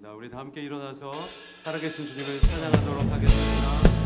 있습니다. 우리 다 함께 일어나서 살아계신 주님을 찬양하도록 하겠습니다.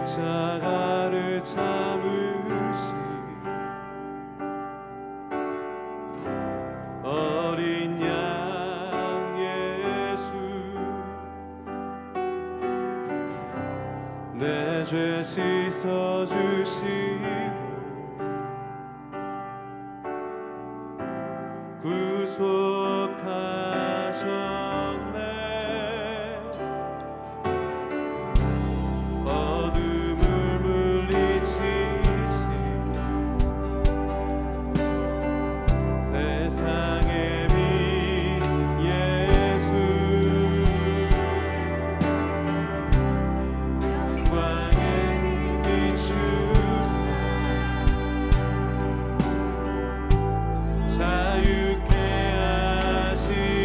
십자가를 참으신 어린 양 예수, 내 죄 씻어주시고 구속 거룩하셨네. 어둠을 물리치신 세상의 빛 예수, 영광에 비추사 자유케 하시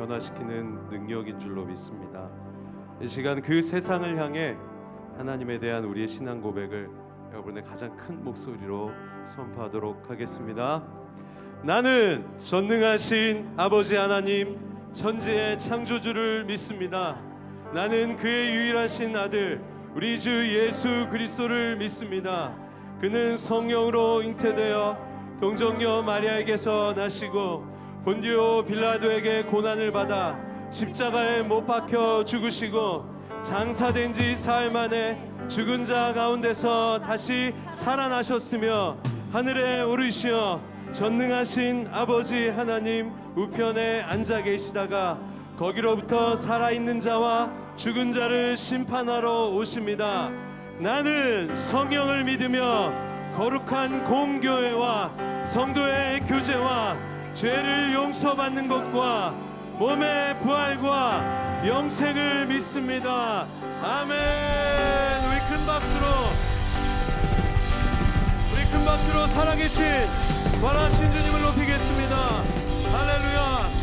변화시키는 능력인 줄로 믿습니다. 이 시간 그 세상을 향해 하나님에 대한 우리의 신앙 고백을 여러분의 가장 큰 목소리로 선포하도록 하겠습니다. 나는 전능하신 아버지 하나님 천지의 창조주를 믿습니다. 나는 그의 유일하신 아들 우리 주 예수 그리스도를 믿습니다. 그는 성령으로 잉태되어 동정녀 마리아에게서 나시고 본디오 빌라도에게 고난을 받아 십자가에 못 박혀 죽으시고 장사된 지 사흘 만에 죽은 자 가운데서 다시 살아나셨으며 하늘에 오르시어 전능하신 아버지 하나님 우편에 앉아 계시다가 거기로부터 살아있는 자와 죽은 자를 심판하러 오십니다. 나는 성령을 믿으며 거룩한 공교회와 성도의 교제와 죄를 용서받는 것과 몸의 부활과 영생을 믿습니다. 아멘. 우리 큰 박수로 살아계신 부활하신 주님을 높이겠습니다. 할렐루야.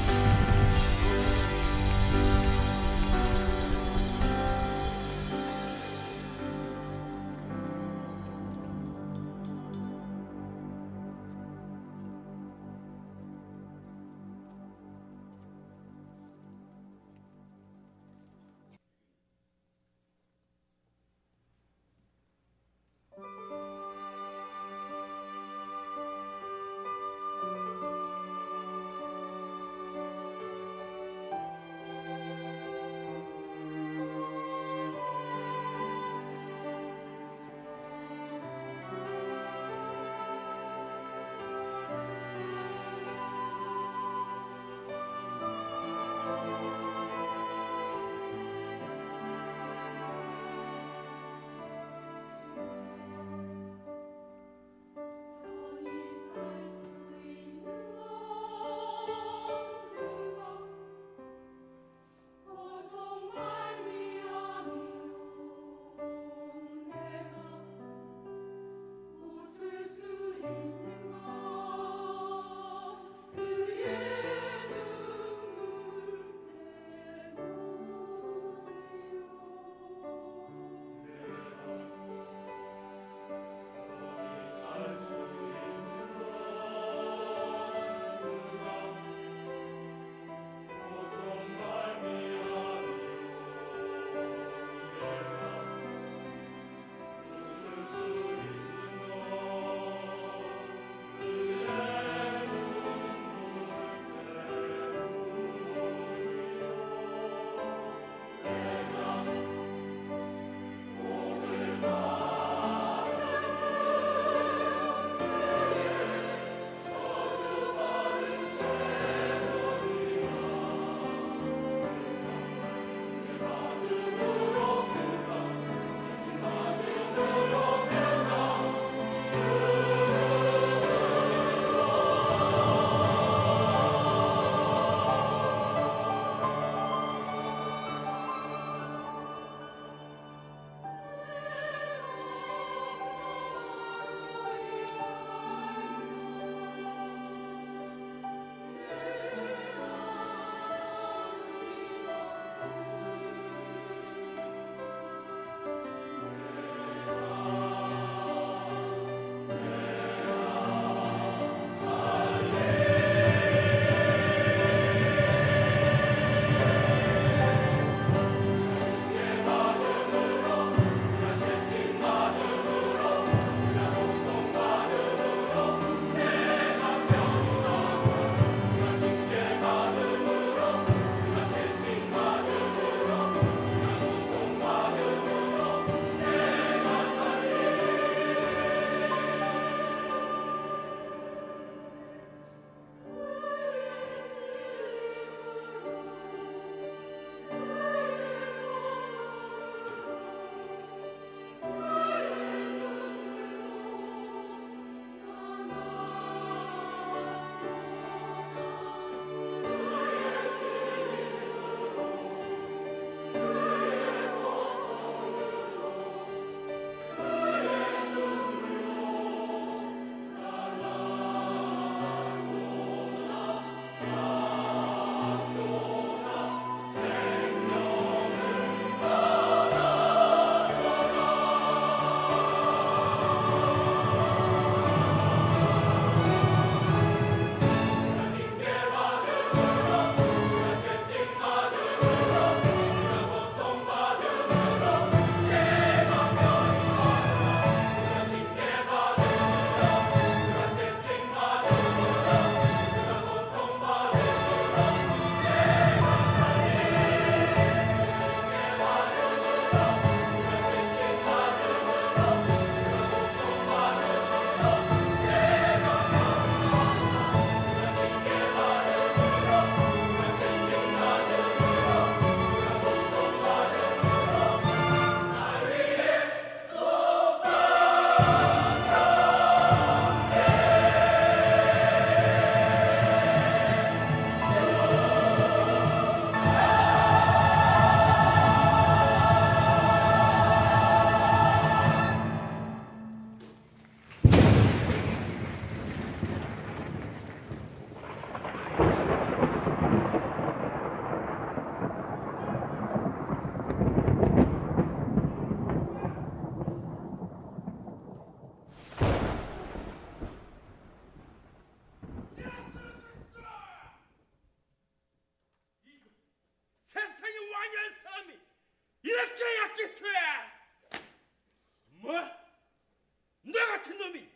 같은 놈이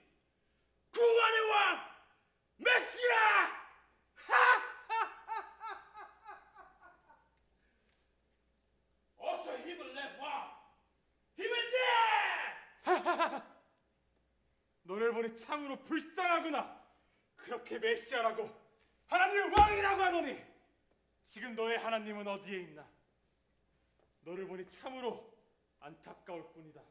구원의 왕 메시아! 어서 힘을 내봐. 힘을 내! 너를 보니 참으로 불쌍하구나. 그렇게 메시아라고 하나님을 왕이라고 하더니 지금 너의 하나님은 어디에 있나? 너를 보니 참으로 안타까울 뿐이다.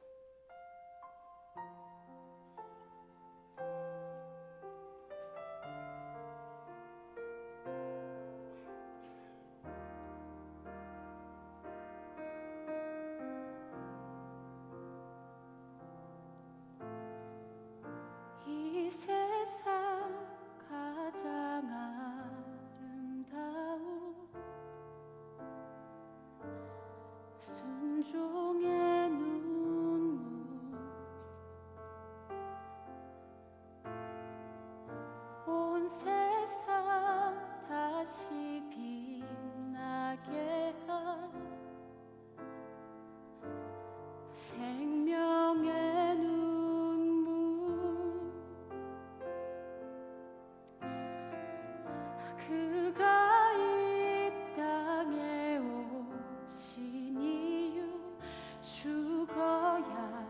이 세상 가장 아름다운 순종의 눈물, 온 세상 다시 빛나게 한 생명의 눈물, 그가 이 땅에 오신 이유, 죽어야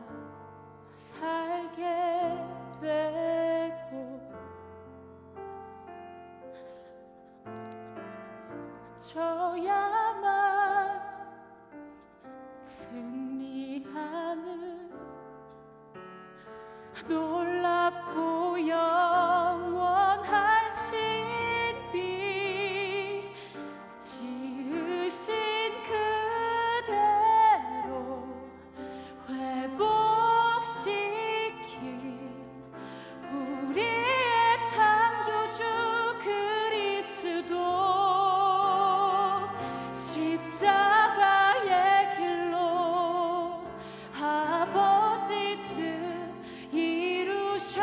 살게 되고 져야만 승리하는 놀랍고 영원한 신비, 지으신 그대로 회복시킨 우리의 창조주 그리스도, 십자가의 길로 아버지 뜻 이루셨네.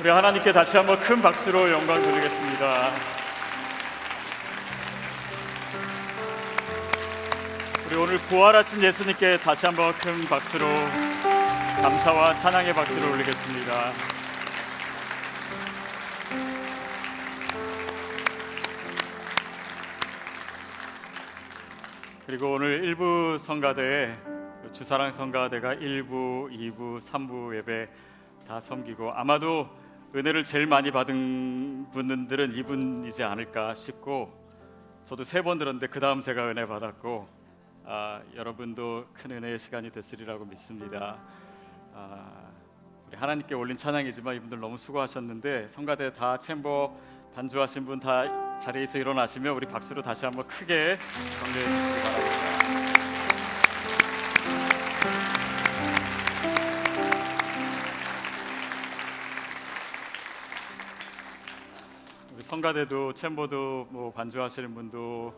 우리 하나님께 다시 한번 큰 박수로 영광 돌리겠습니다. 우리 오늘 부활하신 예수님께 다시 한번 큰 박수로 감사와 찬양의 박수를 올리겠습니다. 그리고 오늘 1부 성가대, 주사랑 성가대가 1부, 2부, 3부 예배 다 섬기고, 아마도 은혜를 제일 많이 받은 분들은 이분이지 않을까 싶고, 저도 3번 들었는데 그 다음 제가 은혜 받았고, 여러분도 큰 은혜의 시간이 됐으리라고 믿습니다. 우리 하나님께 올린 찬양이지만 이분들 너무 수고하셨는데, 성가대 다 챔버 반주하신 분 다 자리에서 일어나시면 우리 박수로 다시 한번 크게 격려해 주시기 바랍니다. 우리 성가대도 챔버도 뭐 반주하시는 분도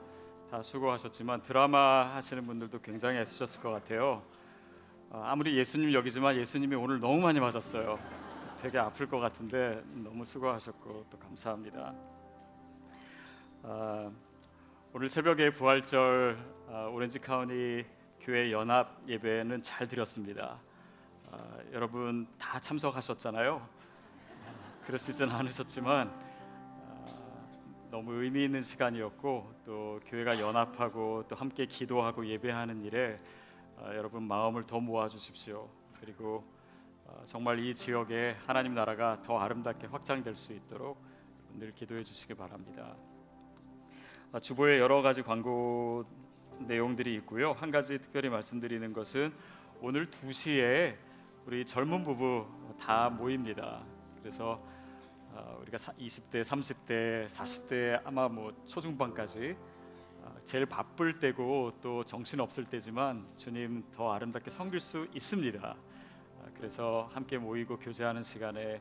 다 수고하셨지만, 드라마 하시는 분들도 굉장히 애쓰셨을 것 같아요. 아무리 예수님 여기지만 예수님이 오늘 너무 많이 맞았어요. 되게 아플 것 같은데 너무 수고하셨고 또 감사합니다. 오늘 새벽에 부활절 오렌지 카운티 교회 연합 예배는 잘 드렸습니다. 여러분 다 참석하셨잖아요. 그러시진 않으셨지만 너무 의미 있는 시간이었고, 또 교회가 연합하고 또 함께 기도하고 예배하는 일에 여러분 마음을 더 모아 주십시오. 그리고 정말 이 지역에 하나님 나라가 더 아름답게 확장될 수 있도록 늘 기도해 주시기 바랍니다. 주보에 여러 가지 광고 내용들이 있고요. 한 가지 특별히 말씀드리는 것은 오늘 2시에 우리 젊은 부부 다 모입니다. 그래서 우리가 20대, 30대, 40대 아마 뭐 초중반까지 제일 바쁠 때고 또 정신 없을 때지만 주님 더 아름답게 섬길 수 있습니다. 그래서 함께 모이고 교제하는 시간에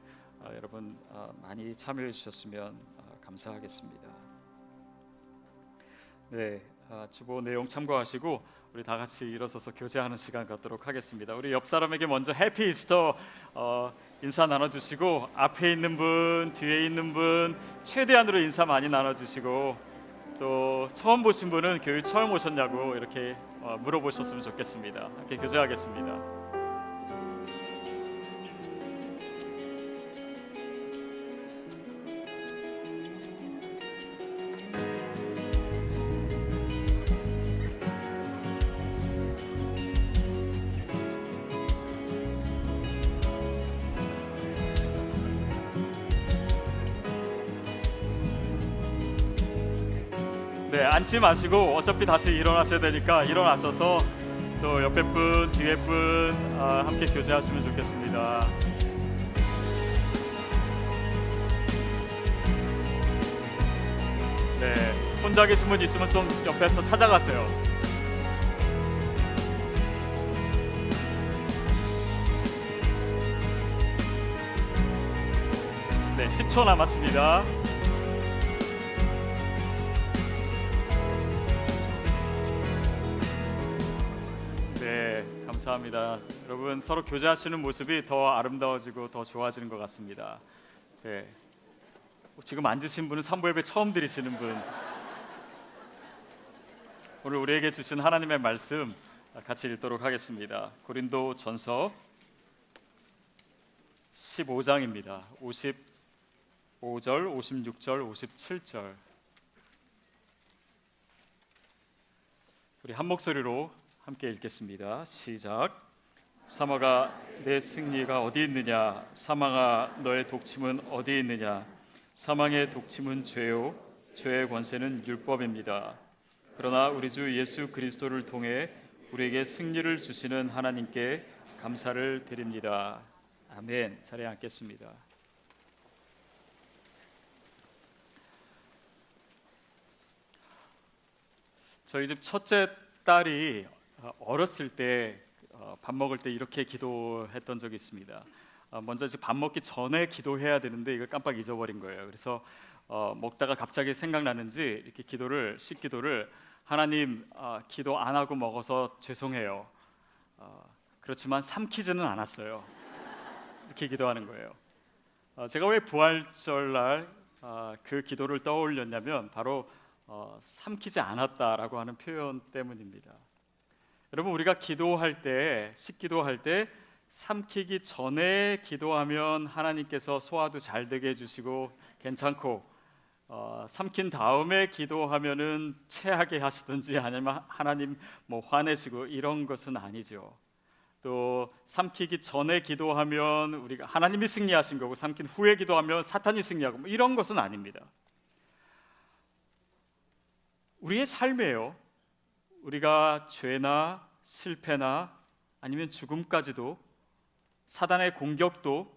여러분 많이 참여해 주셨으면 감사하겠습니다. 네, 주보 내용 참고하시고 우리 다 같이 일어서서 교제하는 시간 갖도록 하겠습니다. 우리 옆 사람에게 먼저 해피 이스터 인사 나눠주시고, 앞에 있는 분, 뒤에 있는 분 최대한으로 인사 많이 나눠주시고, 또 처음 보신 분은 교회 처음 오셨냐고 이렇게 물어보셨으면 좋겠습니다. 함께 교제하겠습니다. 네, 앉지 마시고 어차피 다시 일어나셔야 되니까 일어나셔서 또 옆에 분, 뒤에 분 함께 교제하시면 좋겠습니다. 네, 혼자 계신 분 있으면 좀 옆에서 찾아가세요. 네, 10초 남았습니다. 감사합니다. 여러분 서로 교제하시는 모습이 더 아름다워지고 더 좋아지는 것 같습니다. 네. 지금 앉으신 분은 3부 예배 처음 들으시는 분, 오늘 우리에게 주신 하나님의 말씀 같이 읽도록 하겠습니다. 고린도 전서 15장입니다. 55절, 56절, 57절. 우리 한 목소리로 함께 읽겠습니다. 시작. 사망아 내 승리가 어디 있느냐? 사망아 너의 독침은 어디 있느냐? 사망의 독침은 죄요, 죄의 권세는 율법입니다. 그러나 우리 주 예수 그리스도를 통해 우리에게 승리를 주시는 하나님께 감사를 드립니다. 아멘. 자리에 앉겠습니다. 저희 집 첫째 딸이 어렸을 때 밥 먹을 때 이렇게 기도했던 적이 있습니다. 먼저 밥 먹기 전에 기도해야 되는데 이걸 깜빡 잊어버린 거예요. 그래서 먹다가 갑자기 생각나는지 이렇게 식기도를 하나님 기도 안 하고 먹어서 죄송해요. 그렇지만 삼키지는 않았어요. 이렇게 기도하는 거예요. 제가 왜 부활절날 그 기도를 떠올렸냐면 바로 삼키지 않았다라고 하는 표현 때문입니다. 여러분, 우리가 기도할 때, 식기도할 때 삼키기 전에 기도하면 하나님께서 소화도 잘 되게 해주시고 괜찮고, 삼킨 다음에 기도하면은 체하게 하시든지 아니면 하나님 화내시고 이런 것은 아니죠. 또 삼키기 전에 기도하면 우리가 하나님이 승리하신 거고, 삼킨 후에 기도하면 사탄이 승리하고 이런 것은 아닙니다. 우리의 삶이에요. 우리가 죄나 실패나 아니면 죽음까지도, 사단의 공격도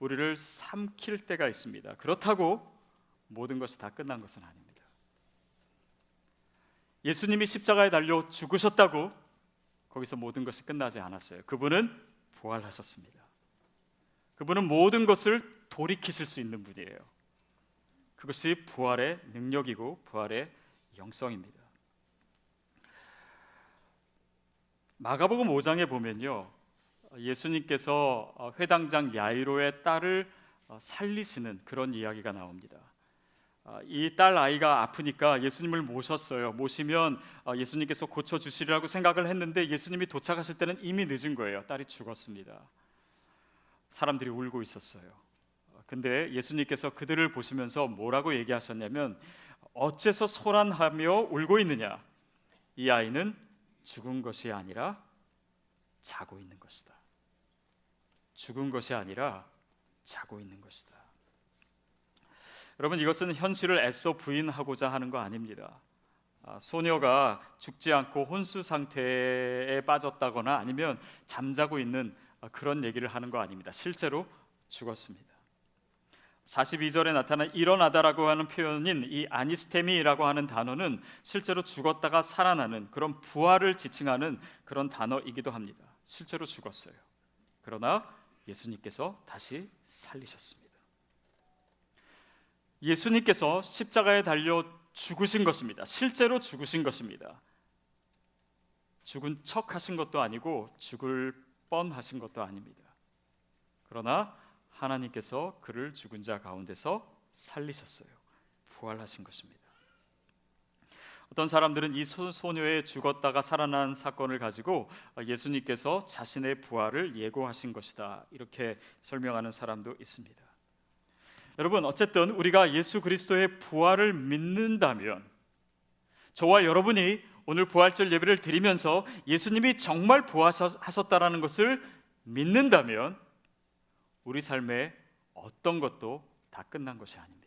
우리를 삼킬 때가 있습니다. 그렇다고 모든 것이 다 끝난 것은 아닙니다. 예수님이 십자가에 달려 죽으셨다고 거기서 모든 것이 끝나지 않았어요. 그분은 부활하셨습니다. 그분은 모든 것을 돌이키실 수 있는 분이에요. 그것이 부활의 능력이고 부활의 영성입니다. 마가복음 5장에 보면요, 예수님께서 회당장 야이로의 딸을 살리시는 그런 이야기가 나옵니다. 이 딸 아이가 아프니까 예수님을 모셨어요. 모시면 예수님께서 고쳐주시리라고 생각을 했는데 예수님이 도착하실 때는 이미 늦은 거예요. 딸이 죽었습니다. 사람들이 울고 있었어요. 근데 예수님께서 그들을 보시면서 뭐라고 얘기하셨냐면, 어째서 소란하며 울고 있느냐? 이 아이는 죽은 것이 아니라 자고 있는 것이다. 죽은 것이 아니라 자고 있는 것이다. 여러분, 이것은 현실을 애써 부인하고자 하는 거 아닙니다. 소녀가 죽지 않고 혼수 상태에 빠졌다거나 아니면 잠자고 있는 그런 얘기를 하는 거 아닙니다. 실제로 죽었습니다. 42절에 나타난 일어나다라고 하는 표현인 이 아니스테미라고 하는 단어는 실제로 죽었다가 살아나는 그런 부활을 지칭하는 그런 단어이기도 합니다. 실제로 죽었어요. 그러나 예수님께서 다시 살리셨습니다. 예수님께서 십자가에 달려 죽으신 것입니다. 실제로 죽으신 것입니다. 죽은 척 하신 것도 아니고 죽을 뻔하신 것도 아닙니다. 그러나 하나님께서 그를 죽은 자 가운데서 살리셨어요. 부활하신 것입니다. 어떤 사람들은 이 소녀의 죽었다가 살아난 사건을 가지고 예수님께서 자신의 부활을 예고하신 것이다, 이렇게 설명하는 사람도 있습니다. 여러분, 어쨌든 우리가 예수 그리스도의 부활을 믿는다면, 저와 여러분이 오늘 부활절 예배를 드리면서 예수님이 정말 부활하셨다라는 것을 믿는다면 우리 삶에 어떤 것도 다 끝난 것이 아닙니다.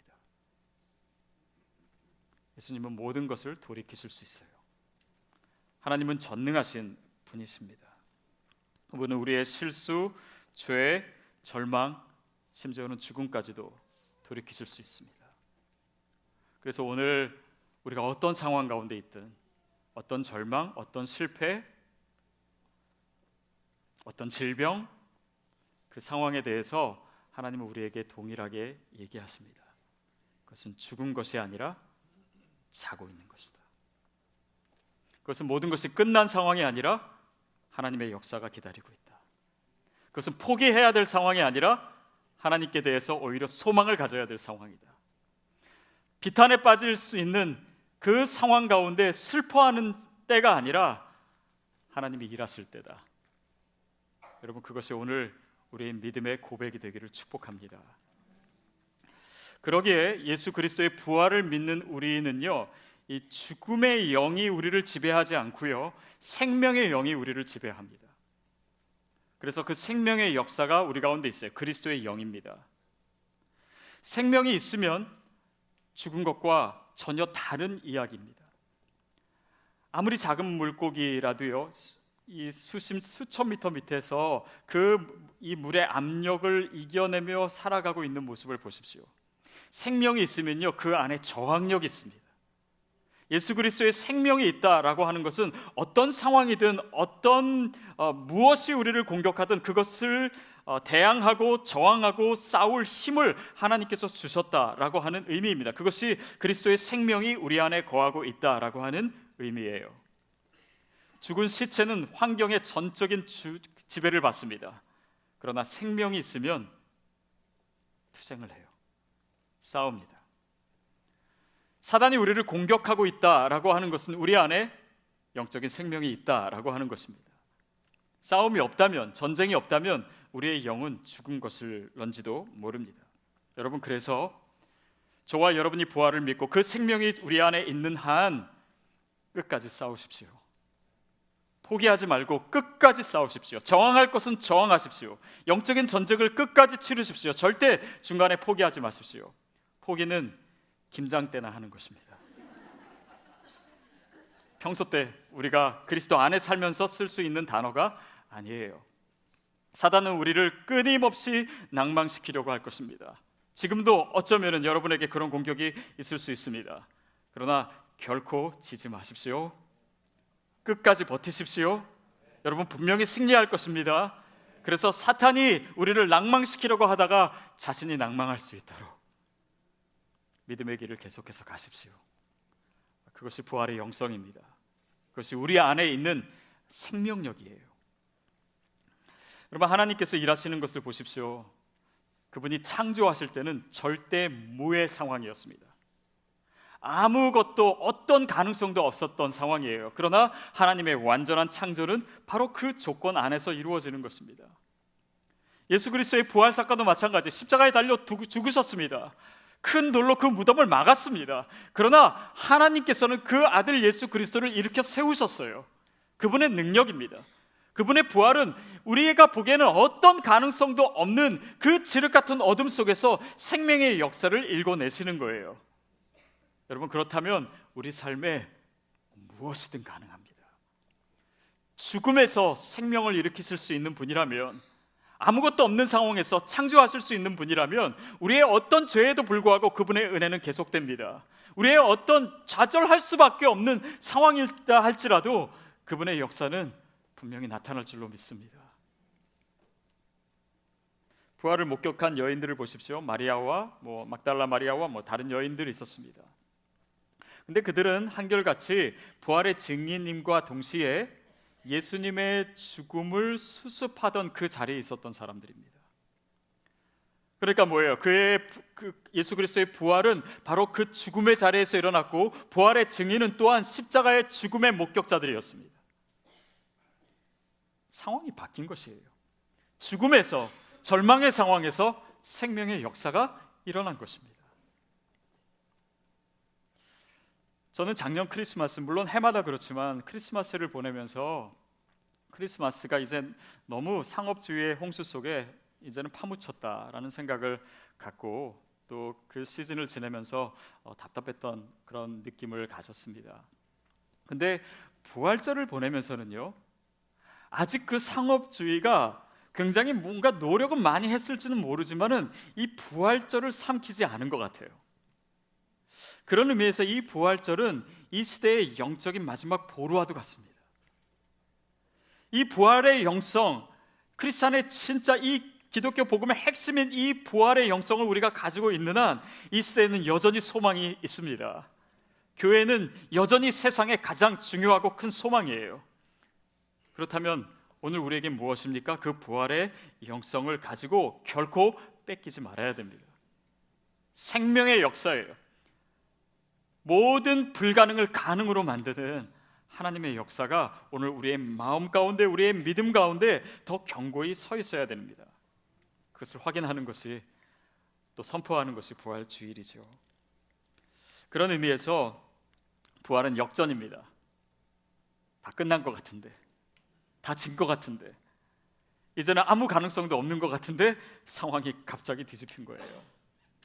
예수님은 모든 것을 돌이키실 수 있어요. 하나님은 전능하신 분이십니다. 그분은 우리의 실수, 죄, 절망, 심지어는 죽음까지도 돌이키실 수 있습니다. 그래서 오늘 우리가 어떤 상황 가운데 있든, 어떤 절망, 어떤 실패, 어떤 질병, 그 상황에 대해서 하나님은 우리에게 동일하게 얘기하십니다. 그것은 죽은 것이 아니라 자고 있는 것이다. 그것은 모든 것이 끝난 상황이 아니라 하나님의 역사가 기다리고 있다. 그것은 포기해야 될 상황이 아니라 하나님께 대해서 오히려 소망을 가져야 될 상황이다. 비탄에 빠질 수 있는 그 상황 가운데 슬퍼하는 때가 아니라 하나님이 일하실 때다. 여러분, 그것이 오늘 우리의 믿음의 고백이 되기를 축복합니다. 그러기에 예수 그리스도의 부활을 믿는 우리는요, 이 죽음의 영이 우리를 지배하지 않고요, 생명의 영이 우리를 지배합니다. 그래서 그 생명의 역사가 우리 가운데 있어요. 그리스도의 영입니다. 생명이 있으면 죽은 것과 전혀 다른 이야기입니다. 아무리 작은 물고기라도요, 이 수천 미터 밑에서 이 물의 압력을 이겨내며 살아가고 있는 모습을 보십시오. 생명이 있으면요, 그 안에 저항력이 있습니다. 예수 그리스도의 생명이 있다라고 하는 것은 어떤 상황이든 어떤 무엇이 우리를 공격하든 그것을 대항하고 저항하고 싸울 힘을 하나님께서 주셨다라고 하는 의미입니다. 그것이 그리스도의 생명이 우리 안에 거하고 있다라고 하는 의미예요. 죽은 시체는 환경의 전적인 지배를 받습니다. 그러나 생명이 있으면 투쟁을 해요. 싸웁니다. 사단이 우리를 공격하고 있다라고 하는 것은 우리 안에 영적인 생명이 있다라고 하는 것입니다. 싸움이 없다면, 전쟁이 없다면 우리의 영은 죽은 것을런지도 모릅니다. 여러분, 그래서 저와 여러분이 부활을 믿고 그 생명이 우리 안에 있는 한 끝까지 싸우십시오. 포기하지 말고 끝까지 싸우십시오. 저항할 것은 저항하십시오. 영적인 전쟁을 끝까지 치르십시오. 절대 중간에 포기하지 마십시오. 포기는 김장 때나 하는 것입니다. 평소 때 우리가 그리스도 안에 살면서 쓸 수 있는 단어가 아니에요. 사단은 우리를 끊임없이 낭망시키려고 할 것입니다. 지금도 어쩌면 여러분에게 그런 공격이 있을 수 있습니다. 그러나 결코 지지 마십시오. 끝까지 버티십시오. 여러분, 분명히 승리할 것입니다. 그래서 사탄이 우리를 낭망시키려고 하다가 자신이 낭망할 수 있도록 믿음의 길을 계속해서 가십시오. 그것이 부활의 영성입니다. 그것이 우리 안에 있는 생명력이에요. 여러분, 하나님께서 일하시는 것을 보십시오. 그분이 창조하실 때는 절대 무의 상황이었습니다. 아무것도, 어떤 가능성도 없었던 상황이에요. 그러나 하나님의 완전한 창조는 바로 그 조건 안에서 이루어지는 것입니다. 예수 그리스도의 부활 사건도 마찬가지. 십자가에 달려 죽으셨습니다. 큰 돌로 그 무덤을 막았습니다. 그러나 하나님께서는 그 아들 예수 그리스도를 일으켜 세우셨어요. 그분의 능력입니다. 그분의 부활은 우리가 보기에는 어떤 가능성도 없는 그 지륵 같은 어둠 속에서 생명의 역사를 일궈내시는 거예요. 여러분, 그렇다면 우리 삶에 무엇이든 가능합니다. 죽음에서 생명을 일으키실 수 있는 분이라면, 아무것도 없는 상황에서 창조하실 수 있는 분이라면 우리의 어떤 죄에도 불구하고 그분의 은혜는 계속됩니다. 우리의 어떤 좌절할 수밖에 없는 상황이다 할지라도 그분의 역사는 분명히 나타날 줄로 믿습니다. 부활을 목격한 여인들을 보십시오. 마리아와 막달라 마리아와 다른 여인들이 있었습니다. 근데 그들은 한결같이 부활의 증인님과 동시에 예수님의 죽음을 수습하던 그 자리에 있었던 사람들입니다. 그러니까 뭐예요? 예수 그리스도의 부활은 바로 그 죽음의 자리에서 일어났고, 부활의 증인은 또한 십자가의 죽음의 목격자들이었습니다. 상황이 바뀐 것이에요. 죽음에서, 절망의 상황에서 생명의 역사가 일어난 것입니다. 저는 작년 크리스마스, 물론 해마다 그렇지만 크리스마스를 보내면서 크리스마스가 이제 너무 상업주의의 홍수 속에 이제는 파묻혔다라는 생각을 갖고 또 그 시즌을 지내면서 답답했던 그런 느낌을 가졌습니다. 근데 부활절을 보내면서는요, 아직 그 상업주의가 굉장히 뭔가 노력은 많이 했을지는 모르지만은 이 부활절을 삼키지 않은 것 같아요. 그런 의미에서 이 부활절은 이 시대의 영적인 마지막 보루와도 같습니다. 이 부활의 영성, 크리스찬의 진짜 이 기독교 복음의 핵심인 이 부활의 영성을 우리가 가지고 있는 한 이 시대에는 여전히 소망이 있습니다. 교회는 여전히 세상에 가장 중요하고 큰 소망이에요. 그렇다면 오늘 우리에게 무엇입니까? 그 부활의 영성을 가지고 결코 뺏기지 말아야 됩니다. 생명의 역사예요. 모든 불가능을 가능으로 만드는 하나님의 역사가 오늘 우리의 마음 가운데, 우리의 믿음 가운데 더 견고히 서 있어야 됩니다. 그것을 확인하는 것이, 또 선포하는 것이 부활 주일이죠. 그런 의미에서 부활은 역전입니다. 다 끝난 것 같은데, 다 진 것 같은데, 이제는 아무 가능성도 없는 것 같은데 상황이 갑자기 뒤집힌 거예요.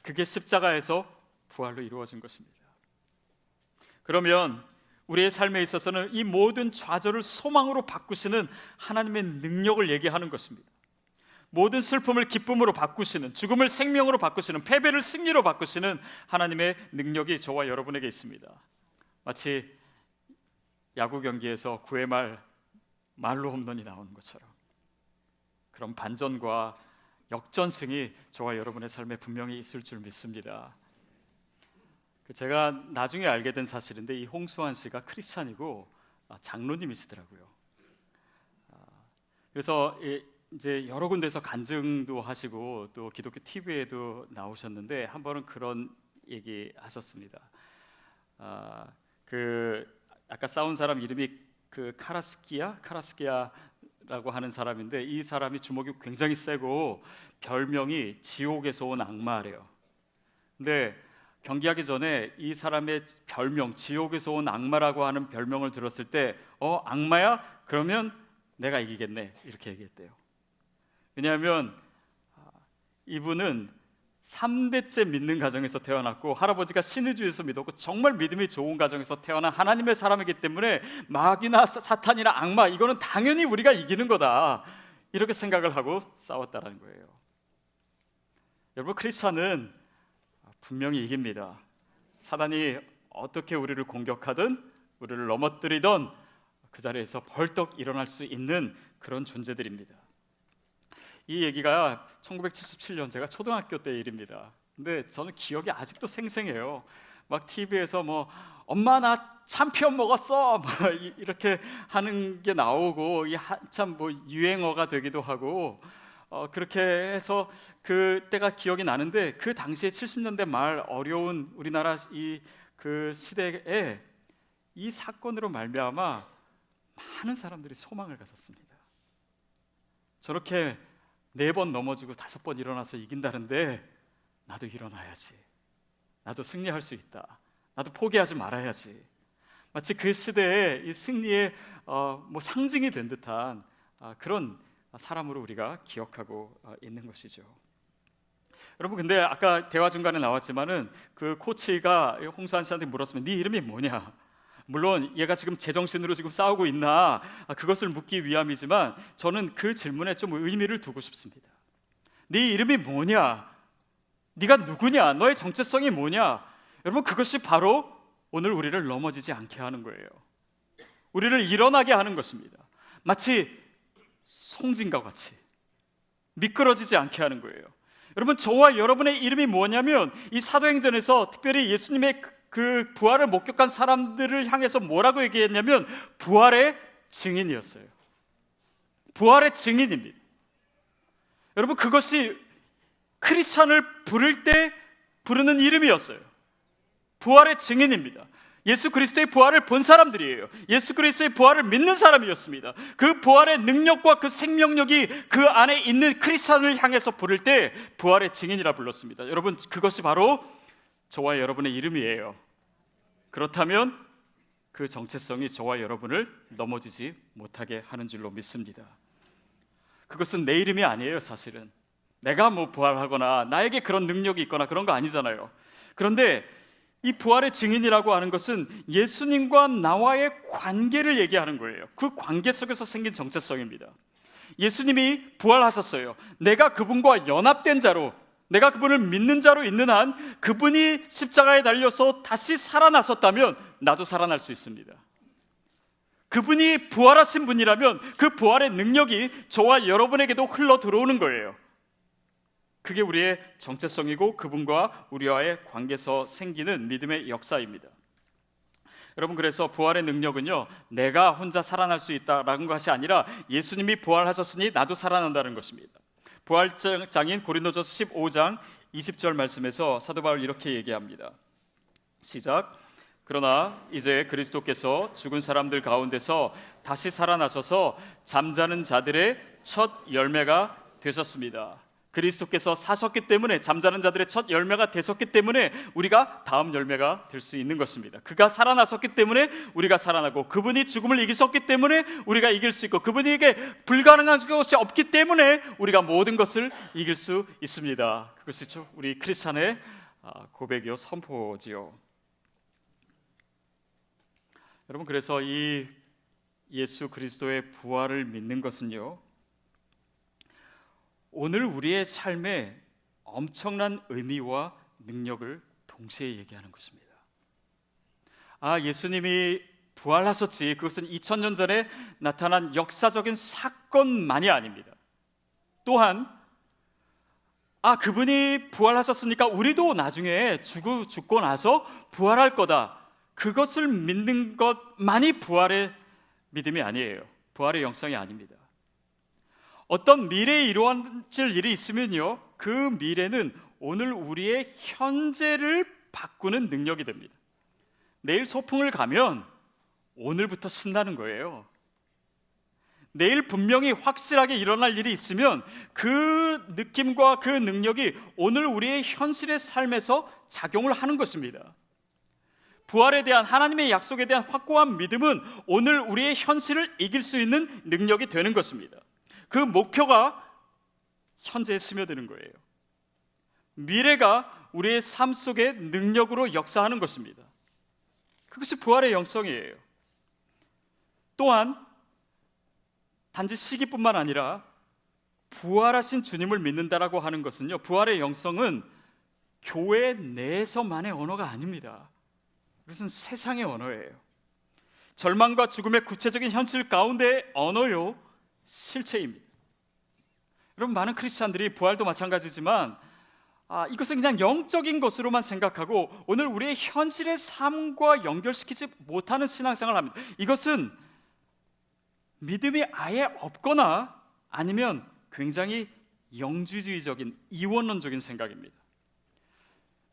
그게 십자가에서 부활로 이루어진 것입니다. 그러면 우리의 삶에 있어서는 이 모든 좌절을 소망으로 바꾸시는 하나님의 능력을 얘기하는 것입니다. 모든 슬픔을 기쁨으로 바꾸시는, 죽음을 생명으로 바꾸시는, 패배를 승리로 바꾸시는 하나님의 능력이 저와 여러분에게 있습니다. 마치 야구 경기에서 9회 말 말로 홈런이 나오는 것처럼 그런 반전과 역전승이 저와 여러분의 삶에 분명히 있을 줄 믿습니다. 제가 나중에 알게 된 사실인데, 이 홍수환 씨가 크리스찬이고 장로님이시더라고요. 그래서 이제 여러 군데서 간증도 하시고 또 기독교 TV에도 나오셨는데 한 번은 그런 얘기 하셨습니다. 아까 싸운 사람 이름이 카라스키아라고 하는 사람인데, 이 사람이 주먹이 굉장히 세고 별명이 지옥에서 온 악마래요. 근데 경기하기 전에 이 사람의 별명, 지옥에서 온 악마라고 하는 별명을 들었을 때 악마야? 그러면 내가 이기겠네, 이렇게 얘기했대요. 왜냐하면 이분은 3대째 믿는 가정에서 태어났고 할아버지가 신의주에서 믿었고 정말 믿음이 좋은 가정에서 태어난 하나님의 사람이기 때문에 마귀나 사탄이나 악마, 이거는 당연히 우리가 이기는 거다, 이렇게 생각을 하고 싸웠다라는 거예요. 여러분, 크리스찬은 분명히 이깁니다. 사단이 어떻게 우리를 공격하든 우리를 넘어뜨리던 그 자리에서 벌떡 일어날 수 있는 그런 존재들입니다. 이 얘기가 1977년 제가 초등학교 때 일입니다. 근데 저는 기억이 아직도 생생해요. 막 TV에서 뭐 엄마 나 참피언 먹었어 이렇게 하는 게 나오고, 이 한참 뭐 유행어가 되기도 하고 그렇게 해서 그때가 기억이 나는데, 그 당시에 70년대 말 어려운 우리나라 그 시대에 이 사건으로 말미암아 많은 사람들이 소망을 가졌습니다. 저렇게 4번 넘어지고 5번 일어나서 이긴다는데 나도 일어나야지, 나도 승리할 수 있다, 나도 포기하지 말아야지. 마치 그 시대에 이 승리의 뭐 상징이 된 듯한 그런 사람으로 우리가 기억하고 있는 것이죠. 여러분, 근데 아까 대화 중간에 나왔지만은 그 코치가 홍수환 씨한테 물었으면 네 이름이 뭐냐? 물론 얘가 지금 제정신으로 지금 싸우고 있나, 그것을 묻기 위함이지만 저는 그 질문에 좀 의미를 두고 싶습니다. 네 이름이 뭐냐? 네가 누구냐? 너의 정체성이 뭐냐? 여러분, 그것이 바로 오늘 우리를 넘어지지 않게 하는 거예요. 우리를 일어나게 하는 것입니다. 마치 송진과 같이 미끄러지지 않게 하는 거예요. 여러분, 저와 여러분의 이름이 뭐냐면, 이 사도행전에서 특별히 예수님의 그 부활을 목격한 사람들을 향해서 뭐라고 얘기했냐면 부활의 증인이었어요. 부활의 증인입니다. 여러분, 그것이 크리스찬을 부를 때 부르는 이름이었어요. 부활의 증인입니다. 예수 그리스도의 부활을 본 사람들이에요. 예수 그리스도의 부활을 믿는 사람이었습니다. 그 부활의 능력과 그 생명력이 그 안에 있는 크리스찬을 향해서 부를 때 부활의 증인이라 불렀습니다. 여러분, 그것이 바로 저와 여러분의 이름이에요. 그렇다면 그 정체성이 저와 여러분을 넘어지지 못하게 하는 줄로 믿습니다. 그것은 내 이름이 아니에요. 사실은 내가 뭐 부활하거나 나에게 그런 능력이 있거나 그런 거 아니잖아요. 그런데 이 부활의 증인이라고 하는 것은 예수님과 나와의 관계를 얘기하는 거예요. 그 관계 속에서 생긴 정체성입니다. 예수님이 부활하셨어요. 내가 그분과 연합된 자로, 내가 그분을 믿는 자로 있는 한 그분이 십자가에 달려서 다시 살아나셨다면 나도 살아날 수 있습니다. 그분이 부활하신 분이라면 그 부활의 능력이 저와 여러분에게도 흘러 들어오는 거예요. 그게 우리의 정체성이고 그분과 우리와의 관계에서 생기는 믿음의 역사입니다. 여러분, 그래서 부활의 능력은요, 내가 혼자 살아날 수 있다라는 것이 아니라 예수님이 부활하셨으니 나도 살아난다는 것입니다. 부활장인 고린도전서 15장 20절 말씀에서 사도 바울 이렇게 얘기합니다. 시작. 그러나 이제 그리스도께서 죽은 사람들 가운데서 다시 살아나셔서 잠자는 자들의 첫 열매가 되셨습니다. 그리스도께서 사셨기 때문에, 잠자는 자들의 첫 열매가 되셨기 때문에 우리가 다음 열매가 될 수 있는 것입니다. 그가 살아나셨기 때문에 우리가 살아나고, 그분이 죽음을 이기셨기 때문에 우리가 이길 수 있고, 그분에게 불가능한 것이 없기 때문에 우리가 모든 것을 이길 수 있습니다. 그것이 우리 크리스찬의 고백이요, 선포지요. 여러분, 그래서 이 예수 그리스도의 부활을 믿는 것은요, 오늘 우리의 삶에 엄청난 의미와 능력을 동시에 얘기하는 것입니다. 예수님이 부활하셨지, 그것은 2000년 전에 나타난 역사적인 사건만이 아닙니다. 또한 그분이 부활하셨으니까 우리도 나중에 죽고 나서 부활할 거다, 그것을 믿는 것만이 부활의 믿음이 아니에요. 부활의 영성이 아닙니다. 어떤 미래에 이루어질 일이 있으면요, 그 미래는 오늘 우리의 현재를 바꾸는 능력이 됩니다. 내일 소풍을 가면 오늘부터 신나는 거예요. 내일 분명히 확실하게 일어날 일이 있으면 그 느낌과 그 능력이 오늘 우리의 현실의 삶에서 작용을 하는 것입니다. 부활에 대한 하나님의 약속에 대한 확고한 믿음은 오늘 우리의 현실을 이길 수 있는 능력이 되는 것입니다. 그 목표가 현재에 스며드는 거예요. 미래가 우리의 삶 속에 능력으로 역사하는 것입니다. 그것이 부활의 영성이에요. 또한 단지 시기뿐만 아니라 부활하신 주님을 믿는다라고 하는 것은요, 부활의 영성은 교회 내에서만의 언어가 아닙니다. 그것은 세상의 언어예요. 절망과 죽음의 구체적인 현실 가운데의 언어요, 실체입니다. 여러분, 많은 크리스찬들이 부활도 마찬가지지만 이것은 그냥 영적인 것으로만 생각하고 오늘 우리의 현실의 삶과 연결시키지 못하는 신앙생활을 합니다. 이것은 믿음이 아예 없거나 아니면 굉장히 영주주의적인 이원론적인 생각입니다.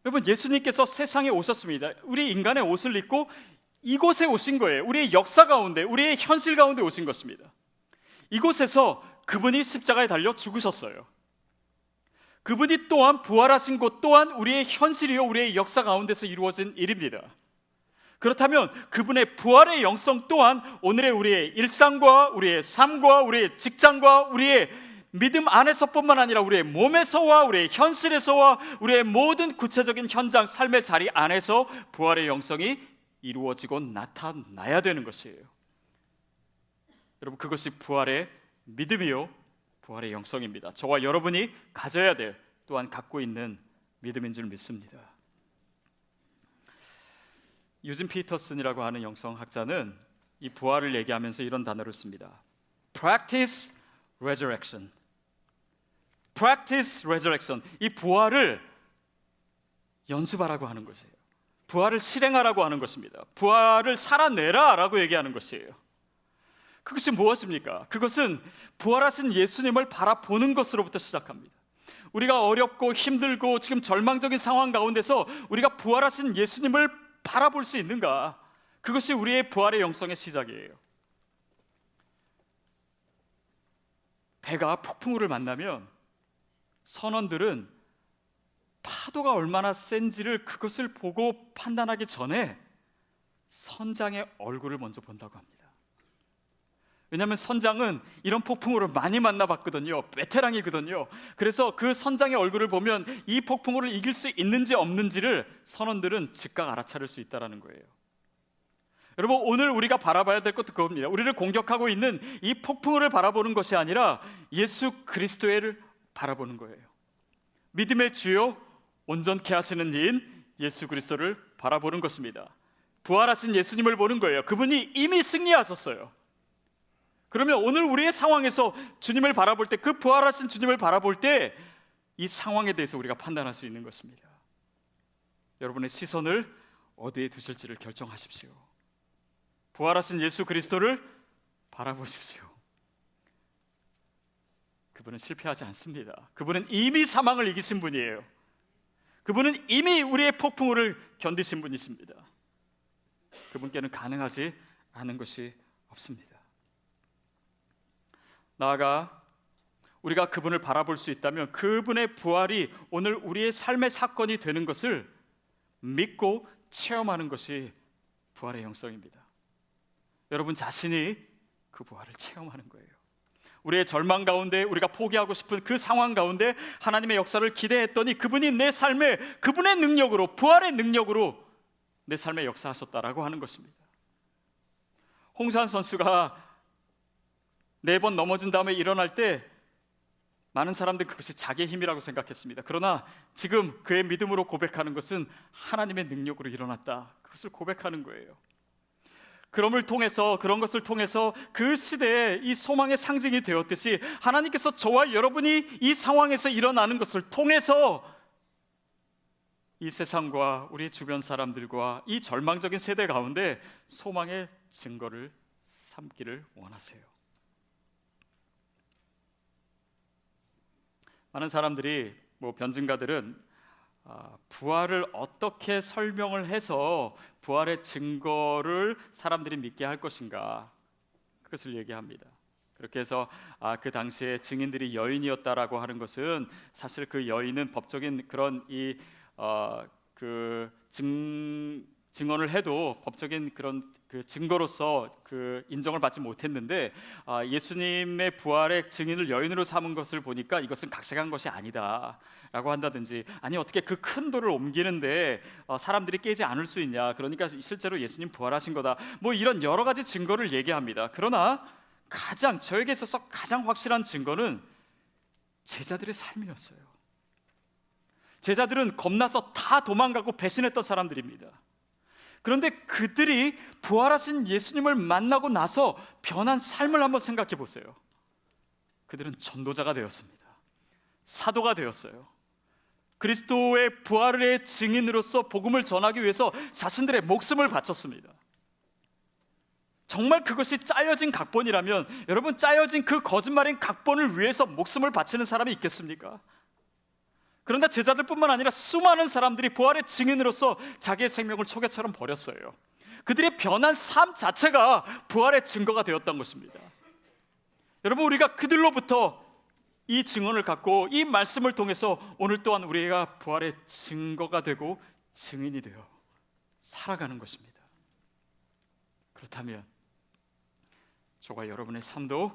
여러분, 예수님께서 세상에 오셨습니다. 우리 인간의 옷을 입고 이곳에 오신 거예요. 우리의 역사 가운데, 우리의 현실 가운데 오신 것입니다. 이곳에서 그분이 십자가에 달려 죽으셨어요. 그분이 또한 부활하신 것 또한 우리의 현실이요, 우리의 역사 가운데서 이루어진 일입니다. 그렇다면 그분의 부활의 영성 또한 오늘의 우리의 일상과 우리의 삶과 우리의 직장과 우리의 믿음 안에서뿐만 아니라 우리의 몸에서와 우리의 현실에서와 우리의 모든 구체적인 현장, 삶의 자리 안에서 부활의 영성이 이루어지고 나타나야 되는 것이에요. 여러분, 그것이 부활의 믿음이요, 부활의 영성입니다. 저와 여러분이 가져야 될, 또한 갖고 있는 믿음인 줄 믿습니다. 유진 피터슨이라고 하는 영성학자는 이 부활을 얘기하면서 이런 단어를 씁니다. Practice resurrection. Practice resurrection. 이 부활을 연습하라고 하는 것이에요. 부활을 실행하라고 하는 것입니다. 부활을 살아내라라고 얘기하는 것이에요. 그것이 무엇입니까? 그것은 부활하신 예수님을 바라보는 것으로부터 시작합니다. 우리가 어렵고 힘들고 지금 절망적인 상황 가운데서 우리가 부활하신 예수님을 바라볼 수 있는가? 그것이 우리의 부활의 영성의 시작이에요. 배가 폭풍우를 만나면 선원들은 파도가 얼마나 센지를 그것을 보고 판단하기 전에 선장의 얼굴을 먼저 본다고 합니다. 왜냐하면 선장은 이런 폭풍우를 많이 만나봤거든요. 베테랑이거든요. 그래서 그 선장의 얼굴을 보면 이 폭풍우를 이길 수 있는지 없는지를 선원들은 즉각 알아차릴 수 있다는 거예요. 여러분, 오늘 우리가 바라봐야 될 것도 그겁니다. 우리를 공격하고 있는 이 폭풍우를 바라보는 것이 아니라 예수 그리스도를 바라보는 거예요. 믿음의 주요 온전케 하시는 이인 예수 그리스도를 바라보는 것입니다. 부활하신 예수님을 보는 거예요. 그분이 이미 승리하셨어요. 그러면 오늘 우리의 상황에서 주님을 바라볼 때, 그 부활하신 주님을 바라볼 때 이 상황에 대해서 우리가 판단할 수 있는 것입니다. 여러분의 시선을 어디에 두실지를 결정하십시오. 부활하신 예수 그리스도를 바라보십시오. 그분은 실패하지 않습니다. 그분은 이미 사망을 이기신 분이에요. 그분은 이미 우리의 폭풍우를 견디신 분이십니다. 그분께는 가능하지 않은 것이 없습니다. 나아가 우리가 그분을 바라볼 수 있다면 그분의 부활이 오늘 우리의 삶의 사건이 되는 것을 믿고 체험하는 것이 부활의 영성입니다. 여러분 자신이 그 부활을 체험하는 거예요. 우리의 절망 가운데, 우리가 포기하고 싶은 그 상황 가운데 하나님의 역사를 기대했더니 그분이 내 삶에 그분의 능력으로, 부활의 능력으로 내 삶에 역사하셨다라고 하는 것입니다. 홍수환 선수가 4번 넘어진 다음에 일어날 때 많은 사람들은 그것이 자기의 힘이라고 생각했습니다. 그러나 지금 그의 믿음으로 고백하는 것은 하나님의 능력으로 일어났다, 그것을 고백하는 거예요. 그런 것을 통해서 그 시대에 이 소망의 상징이 되었듯이 하나님께서 저와 여러분이 이 상황에서 일어나는 것을 통해서 이 세상과 우리 주변 사람들과 이 절망적인 세대 가운데 소망의 증거를 삼기를 원하세요. 많은 사람들이 변증가들은 부활을 어떻게 설명을 해서 부활의 증거를 사람들이 믿게 할 것인가, 그것을 얘기합니다. 그렇게 해서 그 당시에 증인들이 여인이었다라고 하는 것은 사실 그 여인은 법적인 그런 증언을 해도 법적인 그런 그 증거로서 그 인정을 받지 못했는데, 예수님의 부활의 증인을 여인으로 삼은 것을 보니까 이것은 각색한 것이 아니다라고 한다든지, 아니 어떻게 그 큰 돌을 옮기는데 사람들이 깨지 않을 수 있냐, 그러니까 실제로 예수님 부활하신 거다, 이런 여러 가지 증거를 얘기합니다. 그러나 저에게 있어서 가장 확실한 증거는 제자들의 삶이었어요. 제자들은 겁나서 다 도망가고 배신했던 사람들입니다. 그런데 그들이 부활하신 예수님을 만나고 나서 변한 삶을 한번 생각해 보세요. 그들은 전도자가 되었습니다. 사도가 되었어요. 그리스도의 부활의 증인으로서 복음을 전하기 위해서 자신들의 목숨을 바쳤습니다. 정말 그것이 짜여진 각본이라면, 여러분, 짜여진 그 거짓말인 각본을 위해서 목숨을 바치는 사람이 있겠습니까? 그런데 제자들뿐만 아니라 수많은 사람들이 부활의 증인으로서 자기의 생명을 초계처럼 버렸어요. 그들의 변한 삶 자체가 부활의 증거가 되었던 것입니다. 여러분, 우리가 그들로부터 이 증언을 갖고 이 말씀을 통해서 오늘 또한 우리가 부활의 증거가 되고 증인이 되어 살아가는 것입니다. 그렇다면 저와 여러분의 삶도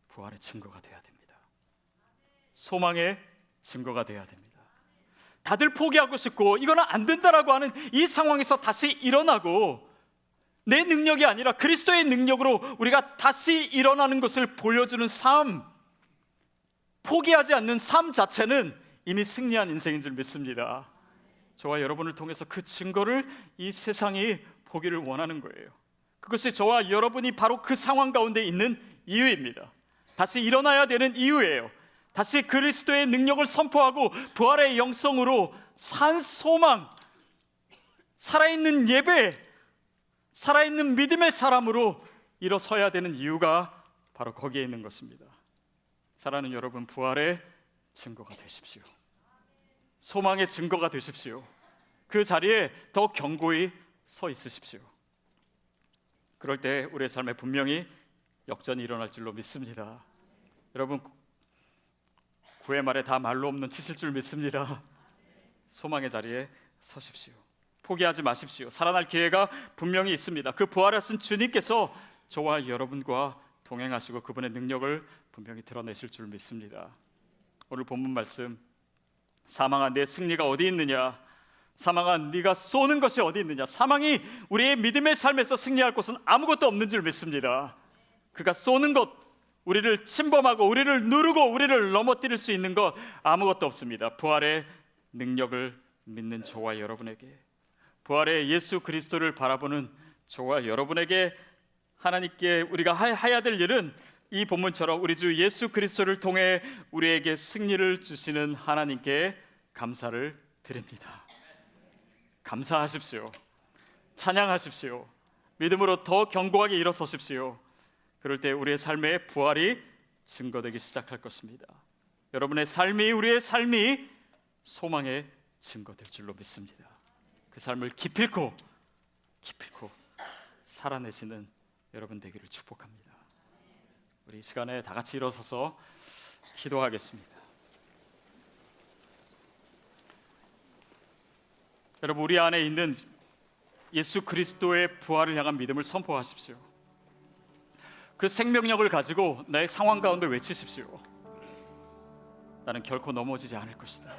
부활의 증거가 되어야 됩니다. 소망의 증거가 되어야 됩니다. 다들 포기하고 싶고 이거는 안 된다라고 하는 이 상황에서 다시 일어나고, 내 능력이 아니라 그리스도의 능력으로 우리가 다시 일어나는 것을 보여주는 삶, 포기하지 않는 삶 자체는 이미 승리한 인생인 줄 믿습니다. 저와 여러분을 통해서 그 증거를 이 세상이 보기를 원하는 거예요. 그것이 저와 여러분이 바로 그 상황 가운데 있는 이유입니다. 다시 일어나야 되는 이유예요. 다시 그리스도의 능력을 선포하고 부활의 영성으로 산 소망, 살아있는 예배, 살아있는 믿음의 사람으로 일어서야 되는 이유가 바로 거기에 있는 것입니다. 사랑하는 여러분, 부활의 증거가 되십시오. 소망의 증거가 되십시오. 그 자리에 더 견고히 서 있으십시오. 그럴 때 우리의 삶에 분명히 역전이 일어날 줄로 믿습니다. 여러분, 구회 말에 다 말로 없는 치실 줄 믿습니다. 소망의 자리에 서십시오. 포기하지 마십시오. 살아날 기회가 분명히 있습니다. 그 부활하신 주님께서 저와 여러분과 동행하시고 그분의 능력을 분명히 드러내실 줄 믿습니다. 오늘 본문 말씀, 사망아 내 승리가 어디 있느냐, 사망아 네가 쏘는 것이 어디 있느냐. 사망이 우리의 믿음의 삶에서 승리할 곳은 아무것도 없는 줄 믿습니다. 그가 쏘는 것, 우리를 침범하고 우리를 누르고 우리를 넘어뜨릴 수 있는 것 아무것도 없습니다. 부활의 능력을 믿는 저와 여러분에게, 부활의 예수 그리스도를 바라보는 저와 여러분에게 하나님께 우리가 해야 될 일은 이 본문처럼 우리 주 예수 그리스도를 통해 우리에게 승리를 주시는 하나님께 감사를 드립니다. 감사하십시오. 찬양하십시오. 믿음으로 더 견고하게 일어서십시오. 그럴 때 우리의 삶의 부활이 증거되기 시작할 것입니다. 여러분의 삶이, 우리의 삶이 소망의 증거될 줄로 믿습니다. 그 삶을 기필코 살아내시는 여러분 되기를 축복합니다. 우리 이 시간에 다 같이 일어서서 기도하겠습니다. 여러분, 우리 안에 있는 예수 그리스도의 부활을 향한 믿음을 선포하십시오. 그 생명력을 가지고 나의 상황 가운데 외치십시오. 나는 결코 넘어지지 않을 것이다.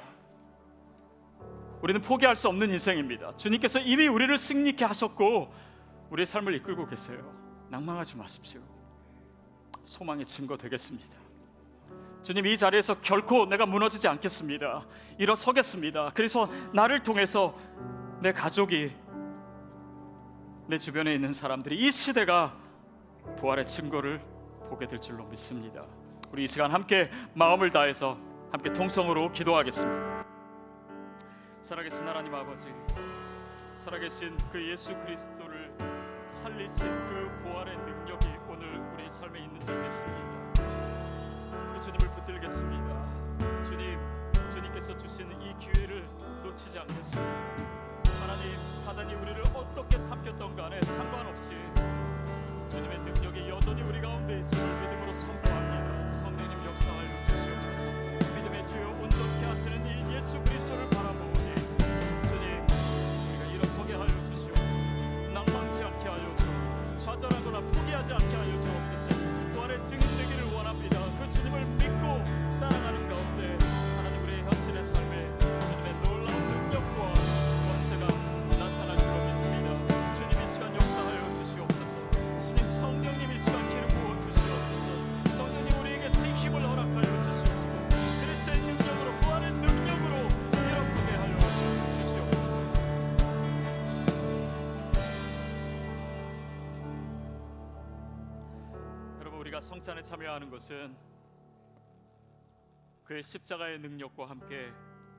우리는 포기할 수 없는 인생입니다. 주님께서 이미 우리를 승리케 하셨고 우리의 삶을 이끌고 계세요. 낭망하지 마십시오. 소망의 증거 되겠습니다. 주님, 이 자리에서 결코 내가 무너지지 않겠습니다. 일어서겠습니다. 그래서 나를 통해서 내 가족이, 내 주변에 있는 사람들이, 이 시대가 부활의 증거를 보게 될 줄로 믿습니다. 우리 이 시간 함께 마음을 다해서 함께 통성으로 기도하겠습니다. 살아계신 하나님 아버지, 살아계신 그 예수 그리스도를 살리신 그 부활의 능력이 오늘 우리 삶에 있는 줄 믿습니다. 그 주님을 붙들겠습니다. 聖餐에 참여하는 것은 그의 십자가의 능력과 함께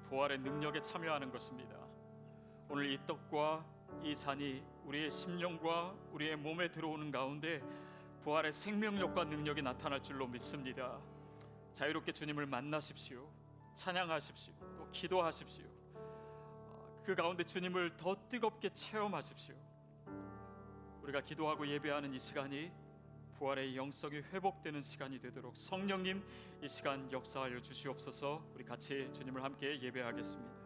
부활의 능력에 참여하는 것입니다. 오늘 이 떡과 이 잔이 우리의 심령과 우리의 몸에 들어오는 가운데 부활의 생명력과 능력이 나타날 줄로 믿습니다. 자유롭게 주님을 만나십시오. 찬양하십시오. 또 기도하십시오. 그 가운데 주님을 더 뜨겁게 체험하십시오. 우리가 기도하고 예배하는 이 시간이 부활의 영성이 회복되는 시간이 되도록 성령님 이 시간 역사하여 주시옵소서. 우리 같이 주님을 함께 예배하겠습니다.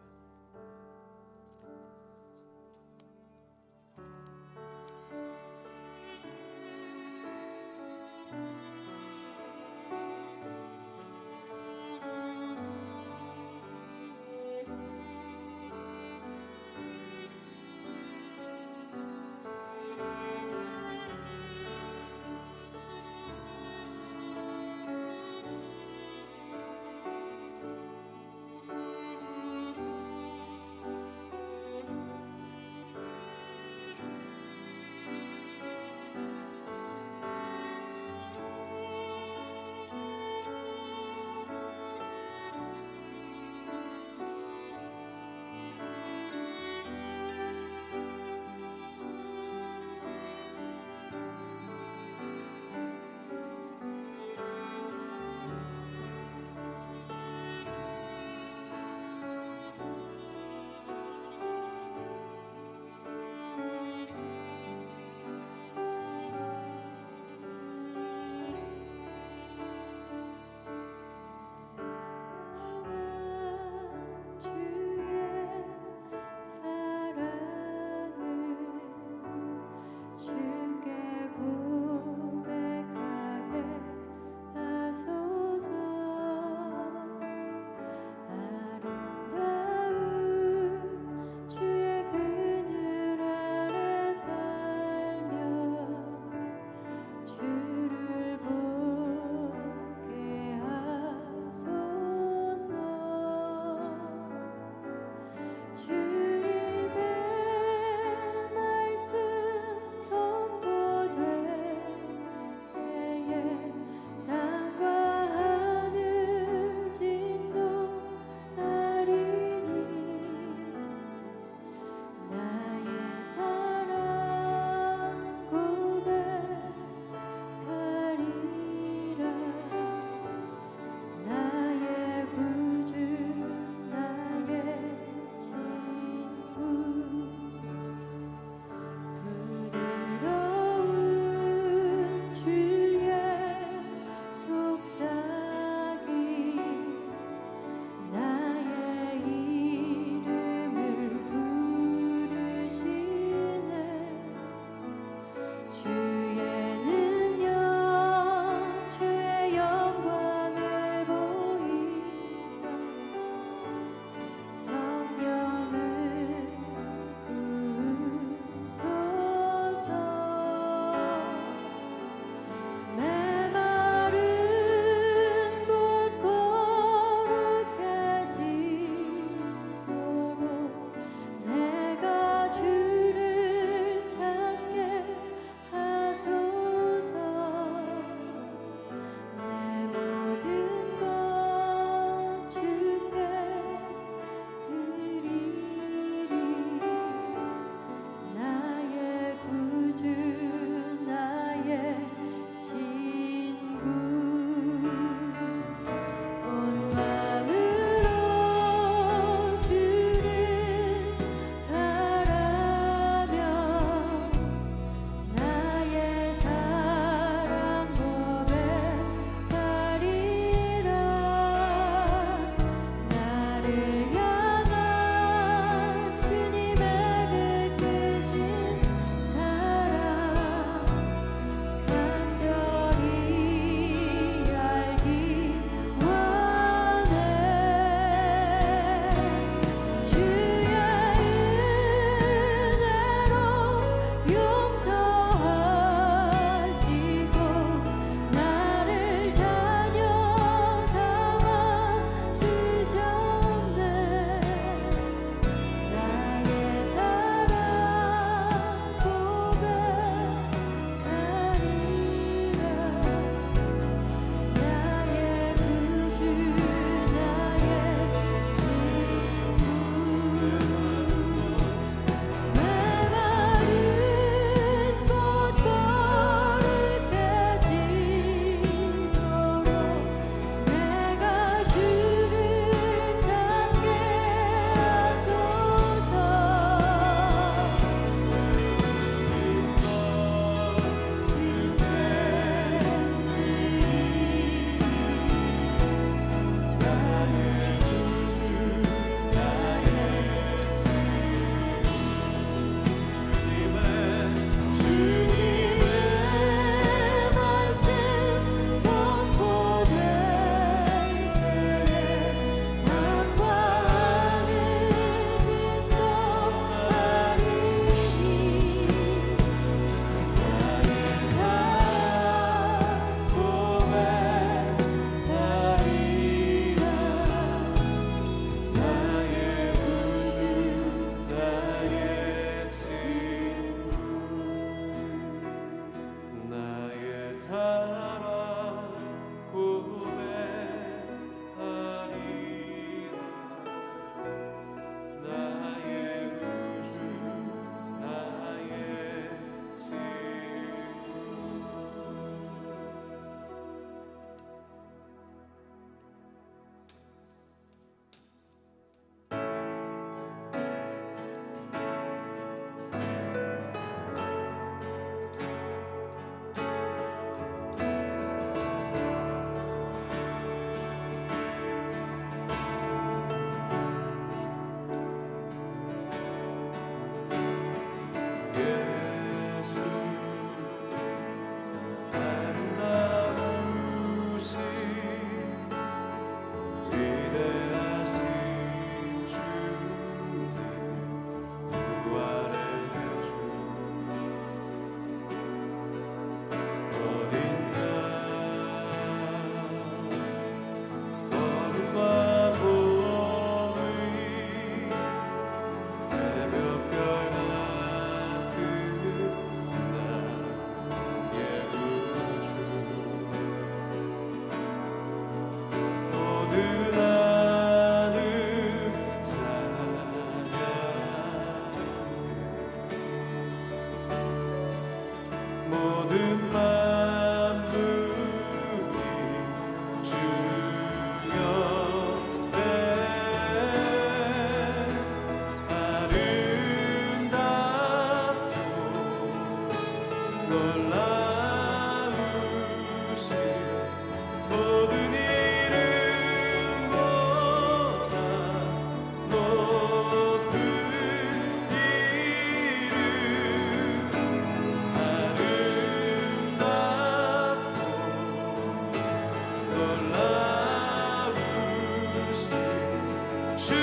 주의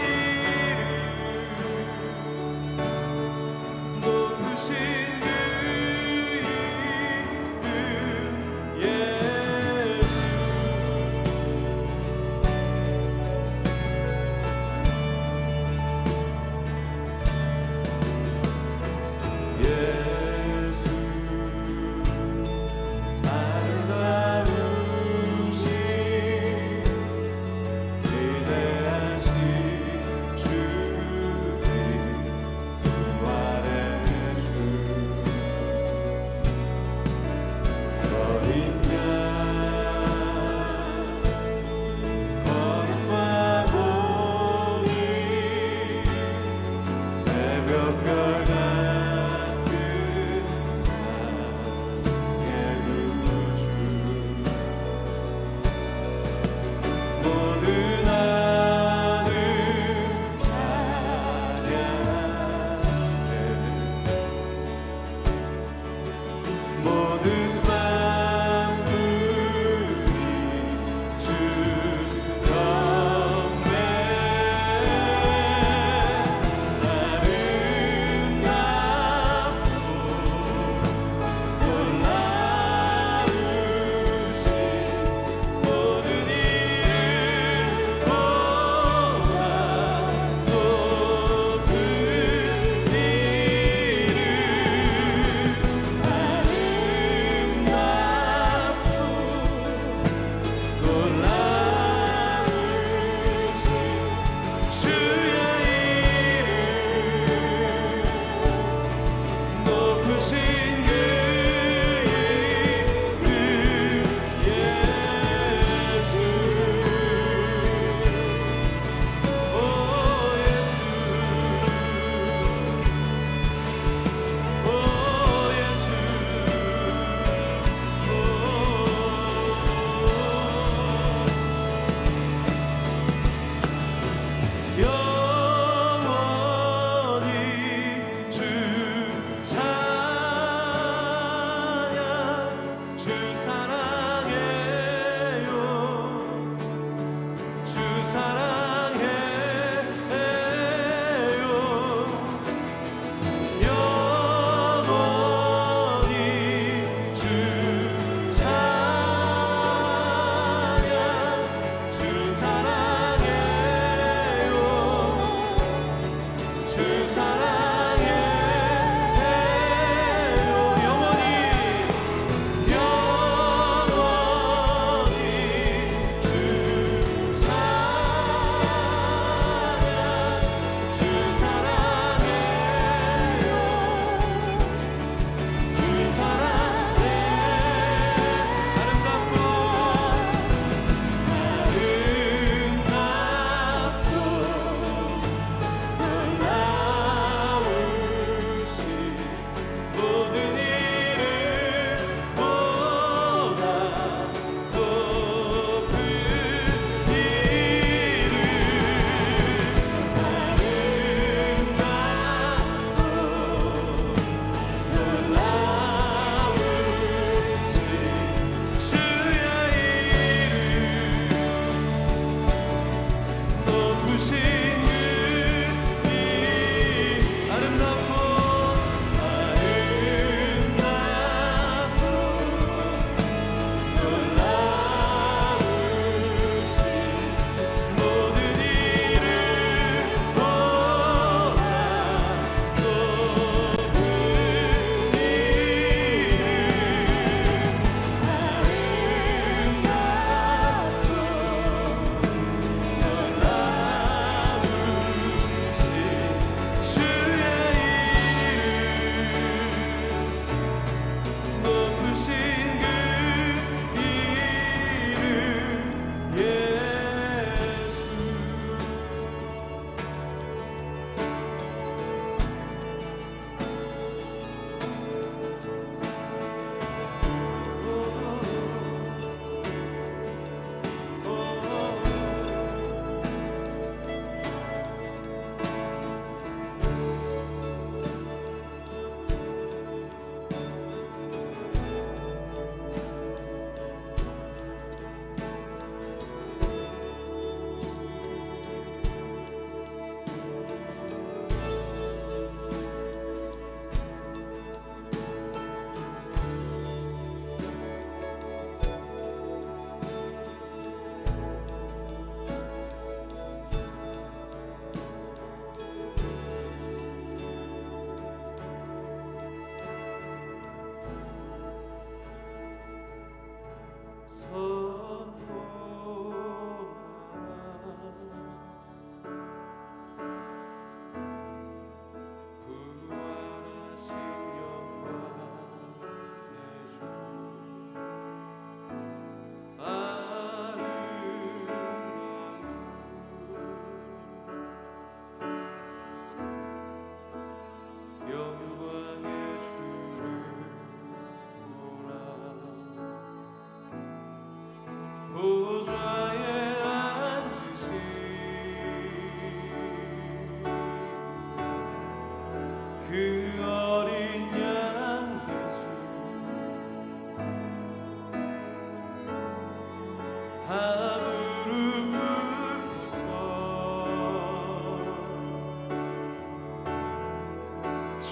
이름 높으신 그 이름 예수 예수 아름다우신 위대하신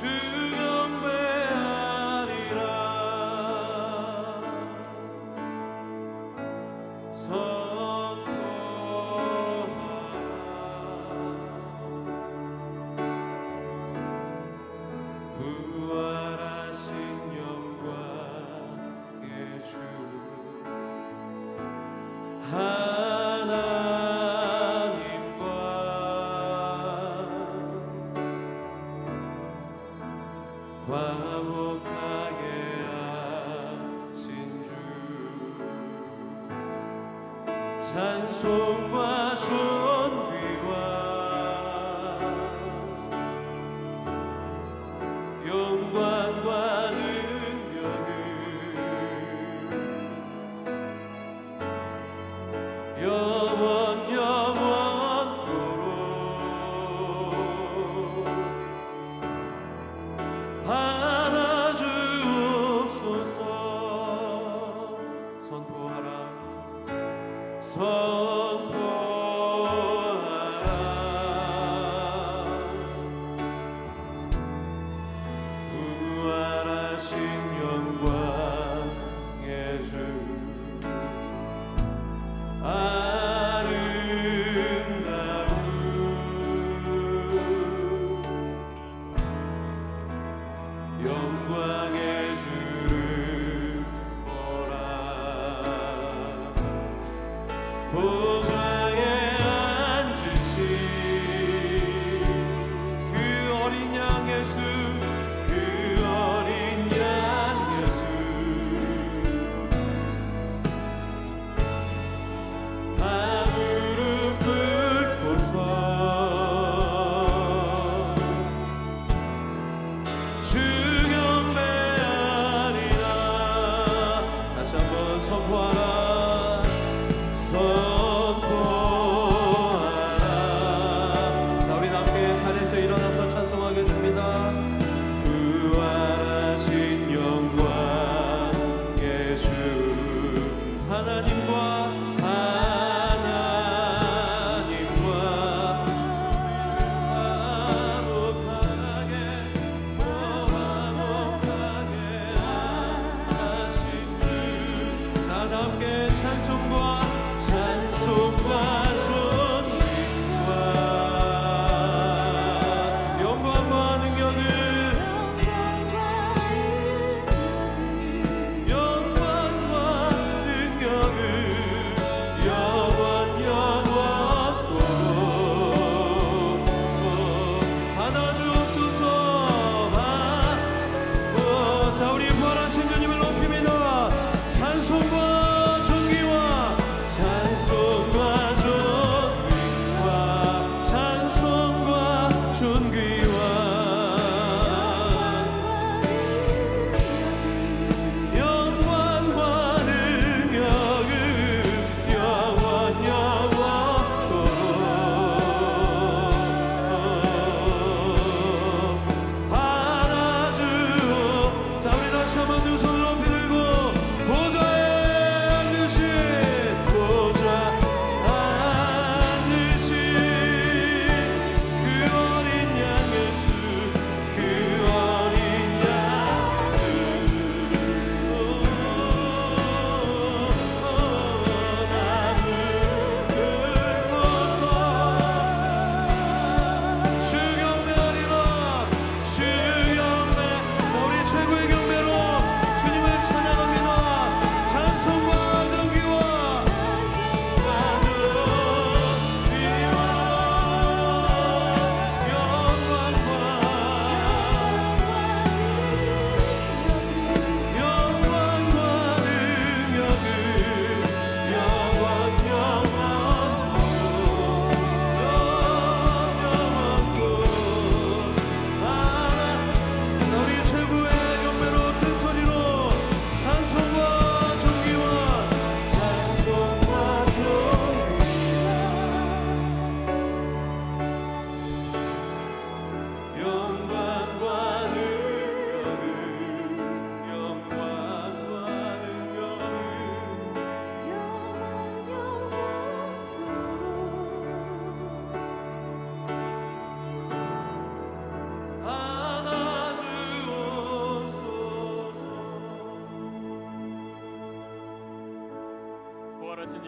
주 경배하리라 선포하라 부활하신 영광의 주 하나님과 화목하게 하신 주 찬송과 존귀와 영광과 능력을 영원 영원토록 받아 주옵소서 선포하라 선포하라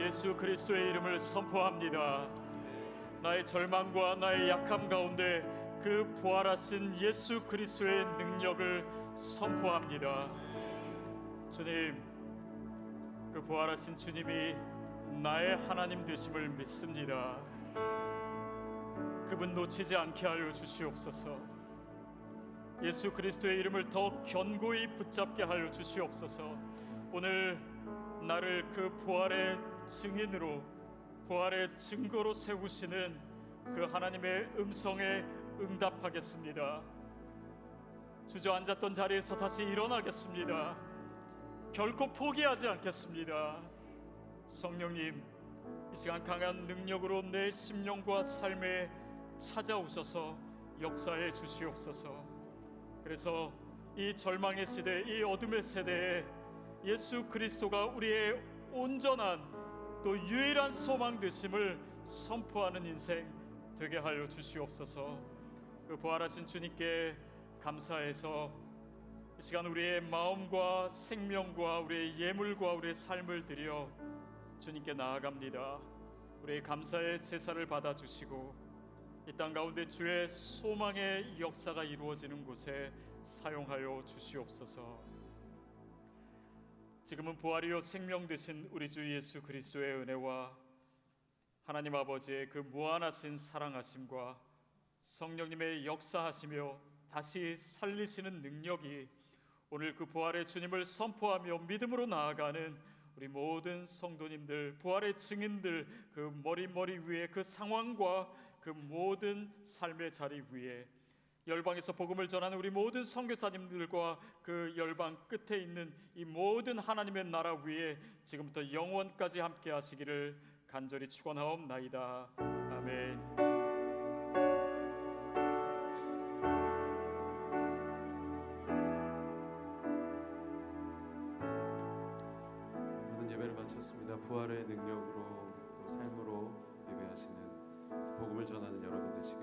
예수 그리스도의 이름을 선포합니다. 나의 절망과 나의 약함 가운데 그 부활하신 예수 그리스도의 능력을 선포합니다. 주님, 그 부활하신 주님이 나의 하나님 되심을 믿습니다. 그분 놓치지 않게 하여 주시옵소서. 예수 그리스도의 이름을 더 견고히 붙잡게 하여 주시옵소서. 오늘 나를 그 부활의 증인으로, 부활의 증거로 세우시는 그 하나님의 음성에 응답하겠습니다. 주저앉았던 자리에서 다시 일어나겠습니다. 결코 포기하지 않겠습니다. 성령님, 이 시간 강한 능력으로 내 심령과 삶에 찾아오셔서 역사해 주시옵소서. 그래서 이 절망의 시대, 이 어둠의 세대에 예수 그리스도가 우리의 온전한 또 유일한 소망 되심을 선포하는 인생 되게 하여 주시옵소서. 그 부활하신 주님께 감사해서 이 시간 우리의 마음과 생명과 우리의 예물과 우리의 삶을 드려 주님께 나아갑니다. 우리의 감사의 제사를 받아주시고 이 땅 가운데 주의 소망의 역사가 이루어지는 곳에 사용하여 주시옵소서. 지금은 부활이요 생명 되신 우리 주 예수 그리스도의 은혜와 하나님 아버지의 그 무한하신 사랑하심과 성령님의 역사하시며 다시 살리시는 능력이 오늘 그 부활의 주님을 선포하며 믿음으로 나아가는 우리 모든 성도님들, 부활의 증인들, 그 머리 위에 그 상황과 그 모든 삶의 자리 위에 열방에서 복음을 전하는 우리 모든 선교사님들과 그 열방 끝에 있는 이 모든 하나님의 나라 위에 지금부터 영원까지 함께 하시기를 간절히 축원하옵나이다. 아멘. 모든 예배를 마쳤습니다. 부활의 능력으로 또 삶으로 예배하시는 복음을 전하는 여러분 되시길